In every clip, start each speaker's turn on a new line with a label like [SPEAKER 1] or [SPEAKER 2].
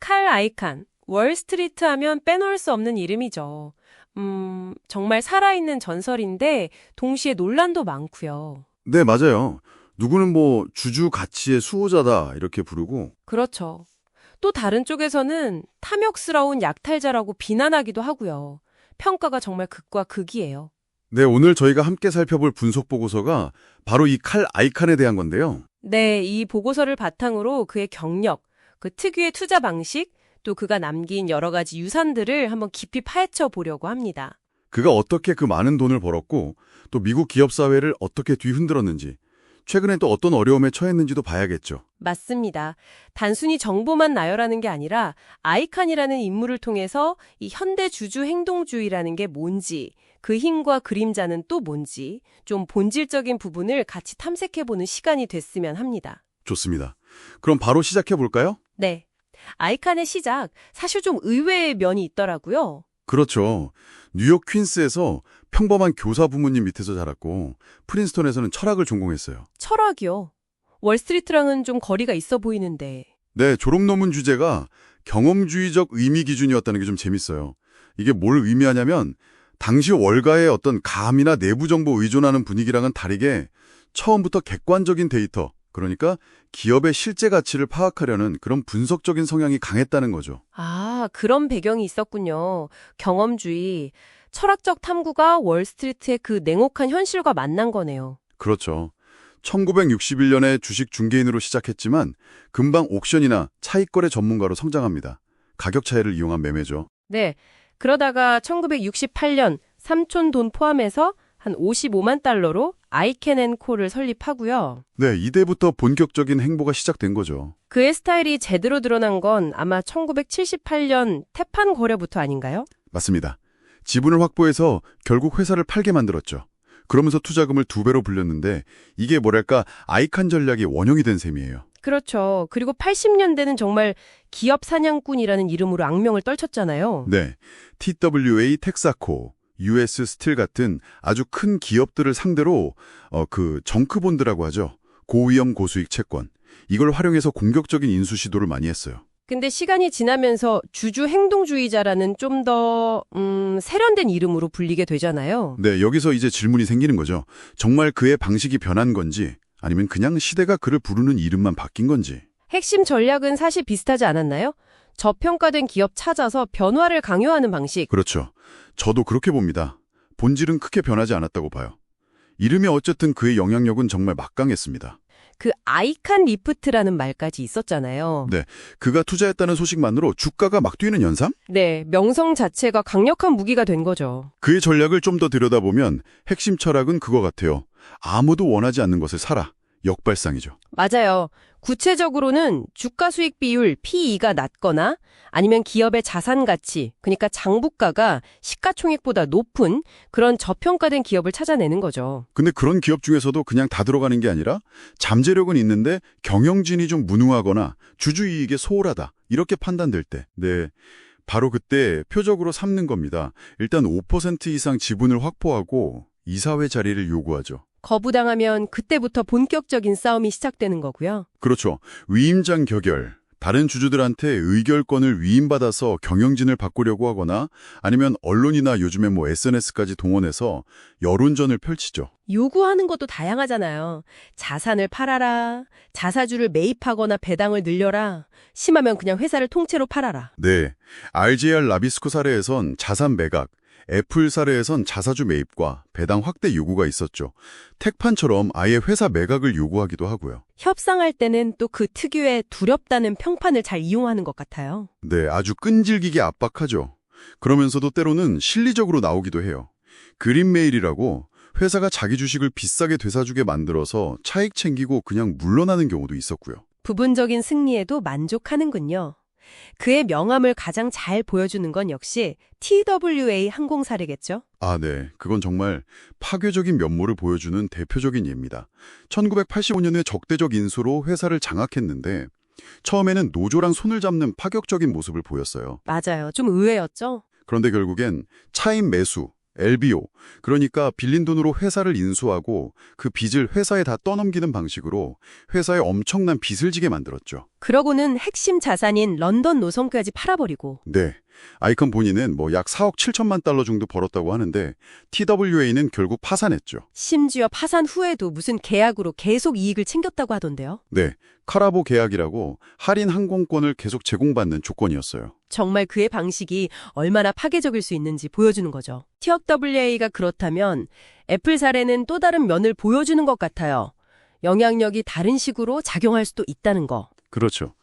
[SPEAKER 1] 칼 아이칸, 월스트리트 하면 빼놓을 수 없는 이름이죠. 정말 살아있는 전설인데 동시에 논란도 많고요.
[SPEAKER 2] 네, 맞아요. 누구는 뭐 주주 가치의 수호자다 이렇게 부르고
[SPEAKER 1] 그렇죠. 또 다른 쪽에서는 탐욕스러운 약탈자라고 비난하기도 하고요. 평가가 정말 극과 극이에요.
[SPEAKER 2] 네, 오늘 저희가 함께 살펴볼 분석 보고서가 바로 이 칼 아이칸에 대한 건데요.
[SPEAKER 1] 네, 이 보고서를 바탕으로 그의 경력, 그 특유의 투자 방식, 또 그가 남긴 여러 가지 유산들을 한번 깊이 파헤쳐 보려고 합니다.
[SPEAKER 2] 그가 어떻게 그 많은 돈을 벌었고 또 미국 기업 사회를 어떻게 뒤흔들었는지 최근에 또 어떤 어려움에 처했는지도 봐야겠죠.
[SPEAKER 1] 맞습니다. 단순히 정보만 나열하는 게 아니라 아이칸이라는 인물을 통해서 이 현대 주주 행동주의라는 게 뭔지, 그 힘과 그림자는 또 뭔지 좀 본질적인 부분을 같이 탐색해보는 시간이 됐으면 합니다.
[SPEAKER 2] 좋습니다. 그럼 바로 시작해 볼까요?
[SPEAKER 1] 네. 아이칸의 시작, 사실 좀 의외의 면이 있더라고요.
[SPEAKER 2] 그렇죠. 뉴욕 퀸스에서 평범한 교사 부모님 밑에서 자랐고 프린스턴에서는 철학을 전공했어요.
[SPEAKER 1] 철학이요. 월스트리트랑은 좀 거리가 있어 보이는데.
[SPEAKER 2] 네, 졸업 논문 주제가 경험주의적 의미 기준이었다는 게 좀 재밌어요. 이게 뭘 의미하냐면 당시 월가의 어떤 감이나 내부 정보 의존하는 분위기랑은 다르게 처음부터 객관적인 데이터, 그러니까 기업의 실제 가치를 파악하려는 그런 분석적인 성향이 강했다는 거죠.
[SPEAKER 1] 아, 그런 배경이 있었군요. 경험주의, 철학적 탐구가 월스트리트의 그 냉혹한 현실과 만난 거네요.
[SPEAKER 2] 그렇죠. 1961년에 주식 중개인으로 시작했지만 금방 옥션이나 차익거래 전문가로 성장합니다. 가격 차이를 이용한 매매죠.
[SPEAKER 1] 네. 그러다가 1968년 삼촌 돈 포함해서 한 55만 달러로 아이캔앤코를 설립하고요.
[SPEAKER 2] 네, 이때부터 본격적인 행보가 시작된 거죠.
[SPEAKER 1] 그의 스타일이 제대로 드러난 건 아마 1978년 태판 거래부터 아닌가요?
[SPEAKER 2] 맞습니다. 지분을 확보해서 결국 회사를 팔게 만들었죠. 그러면서 투자금을 2배로 불렸는데 이게 뭐랄까 아이칸 전략이 원형이 된 셈이에요.
[SPEAKER 1] 그렇죠. 그리고 80년대는 정말 기업 사냥꾼이라는 이름으로 악명을 떨쳤잖아요.
[SPEAKER 2] 네, TWA 텍사코, US 스틸 같은 아주 큰 기업들을 상대로 그 정크본드라고 하죠. 고위험 고수익 채권. 이걸 활용해서 공격적인 인수 시도를 많이 했어요.
[SPEAKER 1] 근데 시간이 지나면서 주주 행동주의자라는 좀 더 세련된 이름으로 불리게 되잖아요.
[SPEAKER 2] 네, 여기서 이제 질문이 생기는 거죠. 정말 그의 방식이 변한 건지 아니면 그냥 시대가 그를 부르는 이름만 바뀐 건지.
[SPEAKER 1] 핵심 전략은 사실 비슷하지 않았나요? 저평가된 기업 찾아서 변화를 강요하는 방식.
[SPEAKER 2] 그렇죠. 저도 그렇게 봅니다. 본질은 크게 변하지 않았다고 봐요. 이름이 어쨌든 그의 영향력은 정말 막강했습니다.
[SPEAKER 1] 그 아이칸 리프트라는 말까지 있었잖아요.
[SPEAKER 2] 네, 그가 투자했다는 소식만으로 주가가 막 뛰는 현상?
[SPEAKER 1] 네, 명성 자체가 강력한 무기가 된 거죠.
[SPEAKER 2] 그의 전략을 좀 더 들여다보면 핵심 철학은 그거 같아요. 아무도 원하지 않는 것을 사라. 역발상이죠.
[SPEAKER 1] 맞아요. 구체적으로는 주가 수익 비율 PE가 낮거나 아니면 기업의 자산 가치, 그러니까 장부가가 시가총액보다 높은 그런 저평가된 기업을 찾아내는 거죠.
[SPEAKER 2] 근데 그런 기업 중에서도 그냥 다 들어가는 게 아니라 잠재력은 있는데 경영진이 좀 무능하거나 주주이익에 소홀하다. 이렇게 판단될 때. 네, 바로 그때 표적으로 삼는 겁니다. 일단 5% 이상 지분을 확보하고 이사회 자리를 요구하죠.
[SPEAKER 1] 거부당하면 그때부터 본격적인 싸움이 시작되는 거고요.
[SPEAKER 2] 그렇죠. 위임장 결결. 다른 주주들한테 의결권을 위임받아서 경영진을 바꾸려고 하거나 아니면 언론이나 요즘에 뭐 SNS까지 동원해서 여론전을 펼치죠.
[SPEAKER 1] 요구하는 것도 다양하잖아요. 자산을 팔아라, 자사주를 매입하거나 배당을 늘려라, 심하면 그냥 회사를 통째로 팔아라.
[SPEAKER 2] 네. RJR 라비스코 사례에선 자산 매각, 애플 사례에선 자사주 매입과 배당 확대 요구가 있었죠. 택판처럼 아예 회사 매각을 요구하기도 하고요.
[SPEAKER 1] 협상할 때는 또 그 특유의 두렵다는 평판을 잘 이용하는 것 같아요.
[SPEAKER 2] 네, 아주 끈질기게 압박하죠. 그러면서도 때로는 실리적으로 나오기도 해요. 그린메일이라고 회사가 자기 주식을 비싸게 되사주게 만들어서 차익 챙기고 그냥 물러나는 경우도 있었고요.
[SPEAKER 1] 부분적인 승리에도 만족하는군요. 그의 명함을 가장 잘 보여주는 건 역시 TWA 항공 사례겠죠?
[SPEAKER 2] 아, 네. 그건 정말 파괴적인 면모를 보여주는 대표적인 예입니다. 1985년에 적대적 인수로 회사를 장악했는데 처음에는 노조랑 손을 잡는 파격적인 모습을 보였어요.
[SPEAKER 1] 맞아요. 좀 의외였죠?
[SPEAKER 2] 그런데 결국엔 차임 매수, LBO, 그러니까 빌린 돈으로 회사를 인수하고 그 빚을 회사에 다 떠넘기는 방식으로 회사에 엄청난 빚을 지게 만들었죠.
[SPEAKER 1] 그러고는 핵심 자산인 런던 노선까지 팔아버리고.
[SPEAKER 2] 네. 아이콘 본인은 뭐 약 4억 7천만 달러 정도 벌었다고 하는데 TWA는 결국 파산했죠.
[SPEAKER 1] 심지어 파산 후에도 무슨 계약으로 계속 이익을 챙겼다고 하던데요.
[SPEAKER 2] 네. 카라보 계약이라고 할인 항공권을 계속 제공받는 조건이었어요.
[SPEAKER 1] 정말 그의 방식이 얼마나 파괴적일 수 있는지 보여주는 거죠. TWA가 그렇다면 애플 사례는 또 다른 면을 보여주는 것 같아요. 영향력이 다른 식으로 작용할 수도 있다는 거.
[SPEAKER 2] 그렇죠.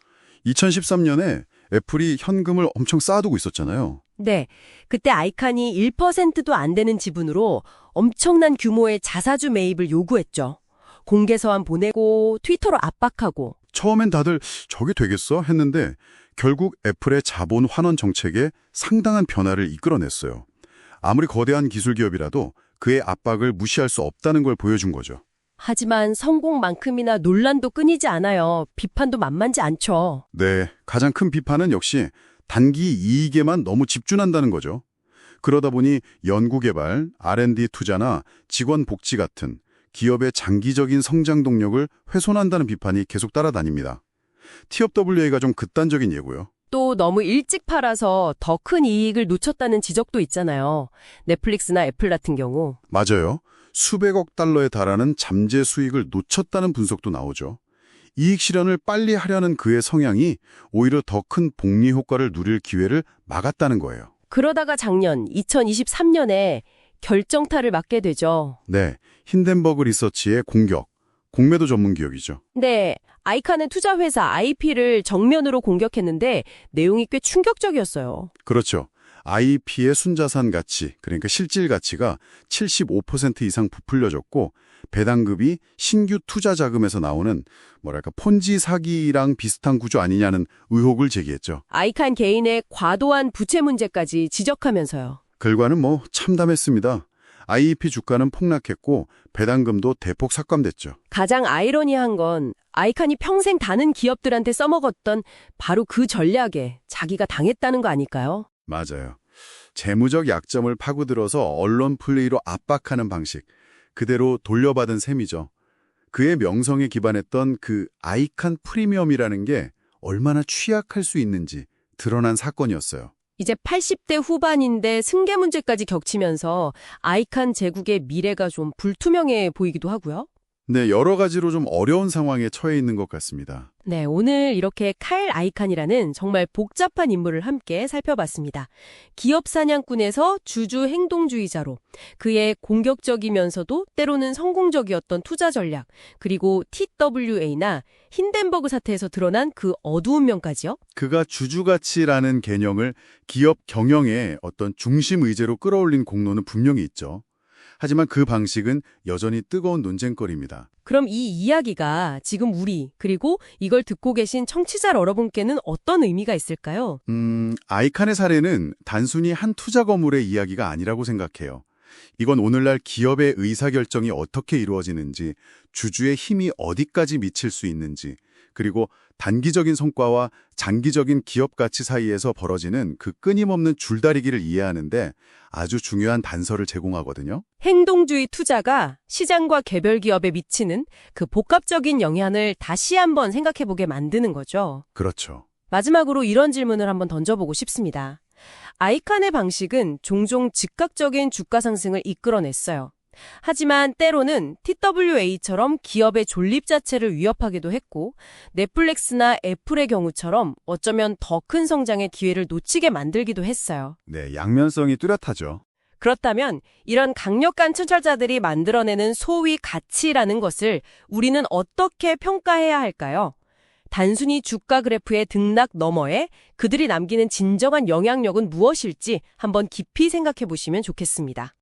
[SPEAKER 2] 2013년에 애플이 현금을 엄청 쌓아두고 있었잖아요.
[SPEAKER 1] 네, 그때 아이칸이 1%도 안 되는 지분으로 엄청난 규모의 자사주 매입을 요구했죠. 공개 서한 보내고 트위터로 압박하고.
[SPEAKER 2] 처음엔 다들 저게 되겠어? 했는데 결국 애플의 자본 환원 정책에 상당한 변화를 이끌어냈어요. 아무리 거대한 기술 기업이라도 그의 압박을 무시할 수 없다는 걸 보여준 거죠.
[SPEAKER 1] 하지만 성공만큼이나 논란도 끊이지 않아요. 비판도 만만치 않죠.
[SPEAKER 2] 네, 가장 큰 비판은 역시 단기 이익에만 너무 집중한다는 거죠. 그러다 보니 연구개발, R&D 투자나 직원 복지 같은 기업의 장기적인 성장 동력을 훼손한다는 비판이 계속 따라다닙니다. TWA가 좀 극단적인 예고요.
[SPEAKER 1] 또 너무 일찍 팔아서 더 큰 이익을 놓쳤다는 지적도 있잖아요. 넷플릭스나 애플 같은 경우.
[SPEAKER 2] 맞아요. 수백억 달러에 달하는 잠재 수익을 놓쳤다는 분석도 나오죠. 이익 실현을 빨리 하려는 그의 성향이 오히려 더 큰 복리 효과를 누릴 기회를 막았다는 거예요.
[SPEAKER 1] 그러다가 작년 2023년에 결정타를 맞게 되죠.
[SPEAKER 2] 네, 힌덴버그 리서치의 공격, 공매도 전문 기업이죠.
[SPEAKER 1] 네, 아이칸의 투자회사 IP를 정면으로 공격했는데 내용이 꽤 충격적이었어요.
[SPEAKER 2] 그렇죠. IP의 순자산 가치, 그러니까 실질 가치가 75% 이상 부풀려졌고 배당급이 신규 투자 자금에서 나오는 뭐랄까 폰지 사기랑 비슷한 구조 아니냐는 의혹을 제기했죠.
[SPEAKER 1] 아이칸 개인의 과도한 부채 문제까지 지적하면서요.
[SPEAKER 2] 결과는 뭐 참담했습니다. IEP 주가는 폭락했고 배당금도 대폭 삭감됐죠.
[SPEAKER 1] 가장 아이러니한 건 아이칸이 평생 다른 기업들한테 써먹었던 바로 그 전략에 자기가 당했다는 거 아닐까요?
[SPEAKER 2] 맞아요. 재무적 약점을 파고들어서 언론 플레이로 압박하는 방식, 그대로 돌려받은 셈이죠. 그의 명성에 기반했던 그 아이칸 프리미엄이라는 게 얼마나 취약할 수 있는지 드러난 사건이었어요.
[SPEAKER 1] 이제 80대 후반인데 승계 문제까지 겹치면서 아이칸 제국의 미래가 좀 불투명해 보이기도 하고요.
[SPEAKER 2] 네, 여러 가지로 좀 어려운 상황에 처해 있는 것 같습니다.
[SPEAKER 1] 네, 오늘 이렇게 카일 아이칸이라는 정말 복잡한 인물을 함께 살펴봤습니다. 기업 사냥꾼에서 주주 행동주의자로 그의 공격적이면서도 때로는 성공적이었던 투자 전략, 그리고 TWA나 힌덴버그 사태에서 드러난 그 어두운 면까지요.
[SPEAKER 2] 그가 주주가치라는 개념을 기업 경영의 어떤 중심 의제로 끌어올린 공로는 분명히 있죠. 하지만 그 방식은 여전히 뜨거운 논쟁거리입니다.
[SPEAKER 1] 그럼 이 이야기가 지금 우리, 그리고 이걸 듣고 계신 청취자 여러분께는 어떤 의미가 있을까요?
[SPEAKER 2] 아이칸의 사례는 단순히 한 투자 거물의 이야기가 아니라고 생각해요. 이건 오늘날 기업의 의사결정이 어떻게 이루어지는지, 주주의 힘이 어디까지 미칠 수 있는지, 그리고 단기적인 성과와 장기적인 기업 가치 사이에서 벌어지는 그 끊임없는 줄다리기를 이해하는데 아주 중요한 단서를 제공하거든요.
[SPEAKER 1] 행동주의 투자가 시장과 개별 기업에 미치는 그 복합적인 영향을 다시 한번 생각해보게 만드는 거죠.
[SPEAKER 2] 그렇죠.
[SPEAKER 1] 마지막으로 이런 질문을 한번 던져보고 싶습니다. 아이칸의 방식은 종종 즉각적인 주가 상승을 이끌어냈어요. 하지만 때로는 TWA처럼 기업의 존립 자체를 위협하기도 했고 넷플릭스나 애플의 경우처럼 어쩌면 더 큰 성장의 기회를 놓치게 만들기도 했어요.
[SPEAKER 2] 네, 양면성이 뚜렷하죠.
[SPEAKER 1] 그렇다면 이런 강력한 투자자들이 만들어내는 소위 가치라는 것을 우리는 어떻게 평가해야 할까요? 단순히 주가 그래프의 등락 너머에 그들이 남기는 진정한 영향력은 무엇일지 한번 깊이 생각해 보시면 좋겠습니다.